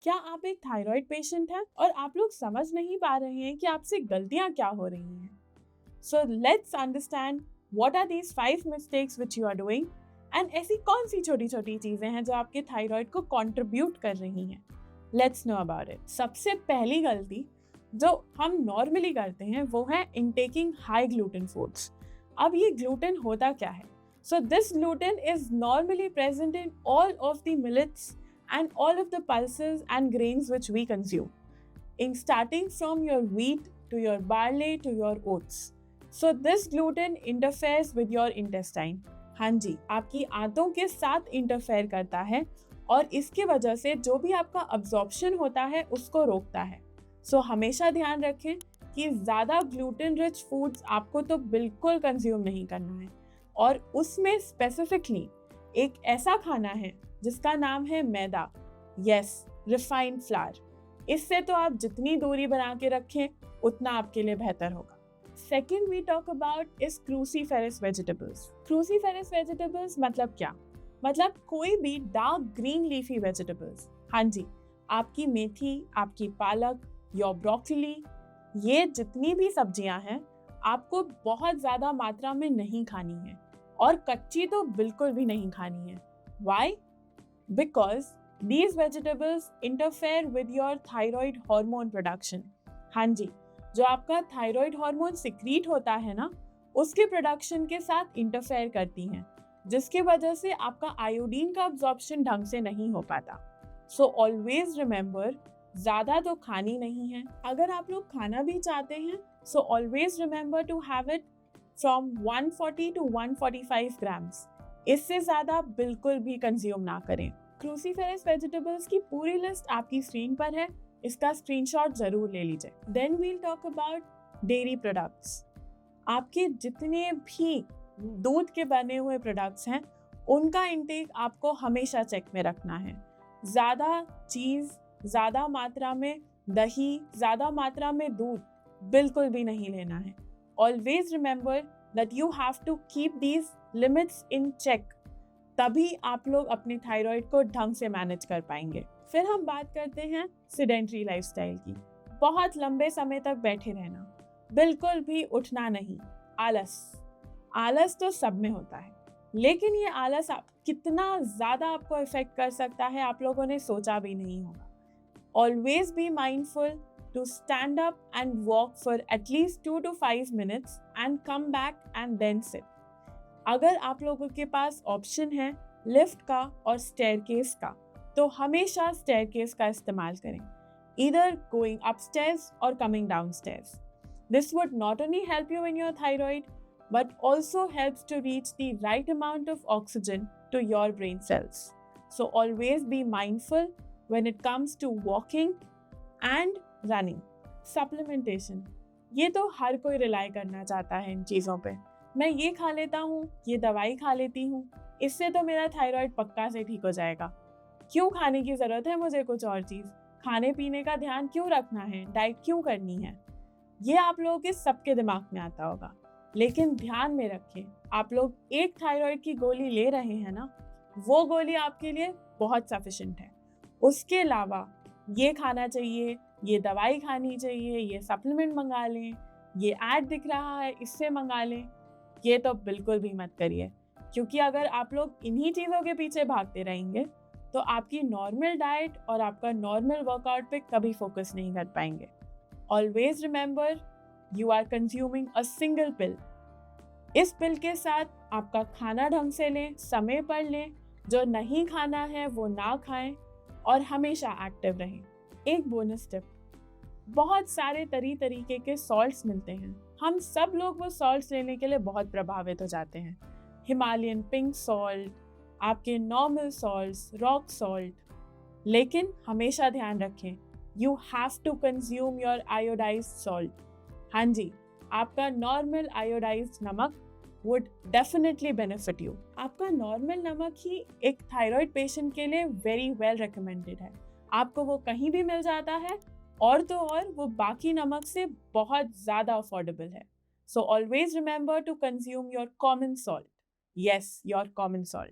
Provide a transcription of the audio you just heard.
क्या आप एक थायराइड पेशेंट हैं और आप लोग समझ नहीं पा रहे हैं कि आपसे गलतियां क्या हो रही हैं? So let's understand what are these 5 mistakes which you are doing and ऐसी कौन सी छोटी-छोटी चीजें हैं जो आपके थायराइड को कंट्रीब्यूट कर रही हैं। Let's know about it. सबसे पहली गलती जो हम नॉर्मली करते हैं वो है इनटेकिंग हाई ग्लूटेन फूड्स। अब ये ग्लूटेन होता क्या है? So this gluten is normally present in all of the millets and all of the pulses and grains which we consume, in starting from your wheat to your barley to your oats. So this gluten interferes with your intestine. हाँ जी, आपकी आंतों के साथ interfere करता है और इसकी वजह से जो भी आपका अब्जॉर्प्शन होता है उसको रोकता है। सो हमेशा ध्यान रखें कि ज़्यादा ग्लूटेन रिच फूड्स आपको तो बिल्कुल कंज्यूम नहीं करना है, और उसमें स्पेसिफिकली एक ऐसा खाना है जिसका नाम है मैदा। Yes, refined flour. इससे तो आप जितनी दूरी बना के रखें उतना आपके लिए बेहतर होगा। Second we talk about is cruciferous vegetables. Cruciferous vegetables मतलब क्या? मतलब कोई भी डार्क ग्रीन लीफी वेजिटेबल्स। हाँ जी, आपकी मेथी, आपकी पालक, योर ब्रोकली, ये जितनी भी सब्जियां हैं आपको बहुत ज्यादा मात्रा में नहीं खानी है, और कच्ची तो बिल्कुल भी नहीं खानी है। Why? Because these vegetables interfere with your thyroid hormone production. हाँ जी, जो आपका थायराइड हार्मोन सिक्रीट होता है ना, उसके प्रोडक्शन के साथ इंटरफेयर करती हैं, जिसकी वजह से आपका आयोडीन का अब्जॉर्प्शन ढंग से नहीं हो पाता। सो ऑलवेज रिमेंबर, ज़्यादा तो खानी नहीं है। अगर आप लोग खाना भी चाहते हैं so always remember to have it from 140 to 145 grams. इससे ज़्यादा बिल्कुल भी कंज्यूम ना करें। क्रूसीफेरस वेजिटेबल्स की पूरी लिस्ट आपकी स्क्रीन पर है, इसका स्क्रीनशॉट जरूर ले लीजिए। Then we'll talk about dairy products. आपके जितने भी दूध के बने हुए प्रोडक्ट्स हैं उनका इंटेक आपको हमेशा चेक में रखना है। ज़्यादा चीज़, ज़्यादा मात्रा में दही, ज़्यादा मात्रा में दूध बिल्कुल भी नहीं लेना है। Always remember that you have to keep these limits in check, तभी आप लोग अपने थायराइड को ढंग से मैनेज कर पाएंगे। फिर हम बात करते हैं सेडेंटरी लाइफस्टाइल की। बहुत लंबे समय तक बैठे रहना, बिल्कुल भी उठना नहीं, आलस। आलस तो सब में होता है, लेकिन ये आलस कितना ज़्यादा आपको इफेक्ट कर सकता है आप लोगों ने सोचा भी नहीं होगा। Always be mindful to stand up and walk for at least 2 to 5 minutes and come back and then sit. अगर आप लोगों के पास ऑप्शन है लिफ्ट का और स्टेयरकेस का, तो हमेशा स्टेयरकेस का इस्तेमाल करें, either going upstairs or coming downstairs. This would not only help you in your thyroid but also helps to reach the right amount of oxygen to your brain cells. So always be mindful when it comes to walking and running. Supplementation, ये तो हर कोई rely करना चाहता है इन चीज़ों पे। मैं ये खा लेता हूँ, ये दवाई खा लेती हूँ, इससे तो मेरा थायराइड पक्का से ठीक हो जाएगा। क्यों खाने की ज़रूरत है मुझे कुछ और चीज़? खाने पीने का ध्यान क्यों रखना है? डाइट क्यों करनी है? ये आप लोगों के सबके दिमाग में आता होगा, लेकिन ध्यान में रखें, आप लोग एक थायराइड की गोली ले रहे हैं ना, वो गोली आपके लिए बहुत सफिशिएंट है। उसके अलावा ये खाना चाहिए, ये दवाई खानी चाहिए, ये सप्लीमेंट मंगा लें, ये ऐड दिख रहा है इससे मंगा लें, ये तो बिल्कुल भी मत करिए, क्योंकि अगर आप लोग इन्हीं चीज़ों के पीछे भागते रहेंगे तो आपकी नॉर्मल डाइट और आपका नॉर्मल वर्कआउट पे कभी फोकस नहीं कर पाएंगे। Always remember, you are consuming a single pill. इस पिल के साथ आपका खाना ढंग से लें, समय पर लें, जो नहीं खाना है वो ना खाएं, और हमेशा एक्टिव रहें। एक बोनस टिप, बहुत सारे तरीके के सॉल्ट्स मिलते हैं, हम सब लोग वो सॉल्ट्स लेने के लिए बहुत प्रभावित हो जाते हैं। हिमालयन पिंक सॉल्ट, आपके नॉर्मल सॉल्ट्स, रॉक सॉल्ट, लेकिन हमेशा ध्यान रखें, you have to consume your iodised salt. हाँ जी, आपका नॉर्मल आयोडाइज्ड नमक would definitely benefit you. आपका नॉर्मल नमक ही एक थायराइड पेशेंट के लिए वेरी वेल रिकमेंडेड है। आपको वो कहीं भी मिल जाता है, और तो और वो बाकी नमक से बहुत ज़्यादा अफोर्डेबल है। So always remember to consume your common salt. Yes, your common salt.